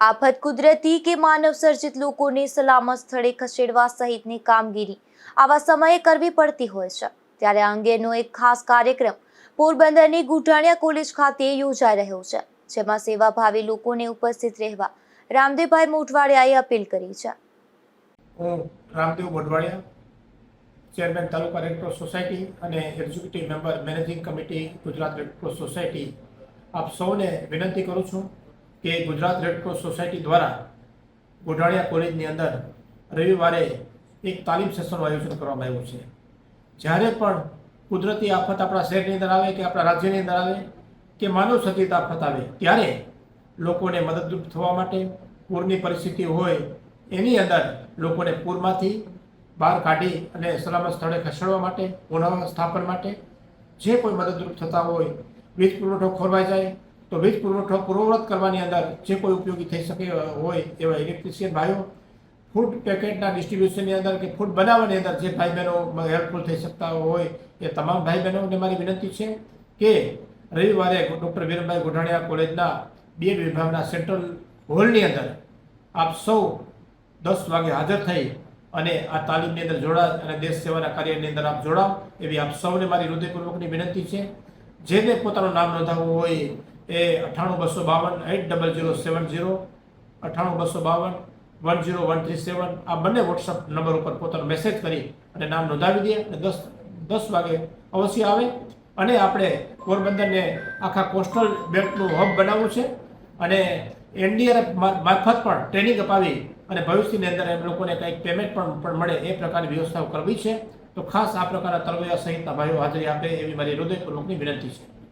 આફત કુદરતી કે માનવ સર્જિત લોકોને સલામત સ્થળે ખસેડવા સહિતની કામગીરી આવા સમયે કરવી પડતી હોય છે। ત્યારે આ અંગેનો એક ખાસ કાર્યક્રમ પોરબંદરની ગુઠાણીયા કોલેજ ખાતે યોજાઈ રહ્યો છે, જેમાં સેવાભાવી લોકોને ઉપસ્થિત રહેવા રામદેવભાઈ મોઢવાડિયાએ અપીલ કરી છે। હું રામદેવ મોઢવાડિયા, ચેરમેન તાલુકા રેડ ક્રોસ સોસાયટી અને executive member managing committee Gujarat red cross society આપ સૌને વિનંતી કરું છું કે ગુજરાત રેડ ક્રોસ સોસાયટી દ્વારા ગોઢાણીયા કોલેજની અંદર રવિવારે એક તાલીમ સેશનનું આયોજન કરવામાં આવ્યું છે। જ્યારે પણ કુદરતી આફત આપણા શહેરની અંદર આવે કે આપણા રાજ્યની અંદર આવે કે માનવ સર્જિત આફત આવે ત્યારે લોકોને મદદરૂપ થવા માટે પૂરની પરિસ્થિતિ હોય એની અંદર લોકોને પૂરમાંથી બહાર કાઢી અને સલામત સ્થળે ખસેડવા માટે, પુનઃસ્થાપન માટે જે કોઈ મદદરૂપ થતા હોય, વીજ પુરવઠો ખોરવાઈ જાય તો વીજ પુરવઠો પૂર્વવત કરવાની અંદર જે કોઈ ઉપયોગી થઈ શકે હોય એવા ઇલેક્ટ્રિશિયન ભાઈઓ, ફૂડ પેકેટના ડિસ્ટ્રીબ્યુશનની અંદર કે ફૂડ બનાવવાની અંદર જે ભાઈ બહેનો હેલ્પફુલ થઈ શકતા હોય એ તમામ ભાઈ બહેનોને મારી વિનંતી છે કે રવિવારે ડૉક્ટર વીરમભાઈ ગોઢાણીયા કોલેજના બીએડ વિભાગના સેન્ટ્રલ હોલની અંદર આપ સૌ 10 વાગે હાજર થઈ અને આ તાલીમની અંદર જોડાય અને દેશ સેવાના કાર્યની અંદર આપ જોડાવ એવી આપ સૌને મારી હૃદયપૂર્વકની વિનંતી છે। જેને પોતાનું નામ નોંધાવવું હોય એ 9825580070 9825510137 આ બંને વોટ્સઅપ નંબર ઉપર પોતાનો મેસેજ કરી અને નામ નોંધાવી દે અને 10 વાગે અવશ્ય આવે અને આપણે પોરબંદરને આખા કોસ્ટલ બેલ્ટનું હબ બનાવવું છે અને એનડીઆરએફ મારફત પણ ટ્રેનિંગ અપાવી અને ભવિષ્યની અંદર એમ લોકોને કંઈક પેમેન્ટ પણ મળે એ પ્રકારની વ્યવસ્થાઓ કરવી છે। તો ખાસ આ પ્રકારના તરવૈયા સહિતના ભાઈઓ હાજરી આપે એવી મારી હૃદયપૂર્વકની વિનંતી છે।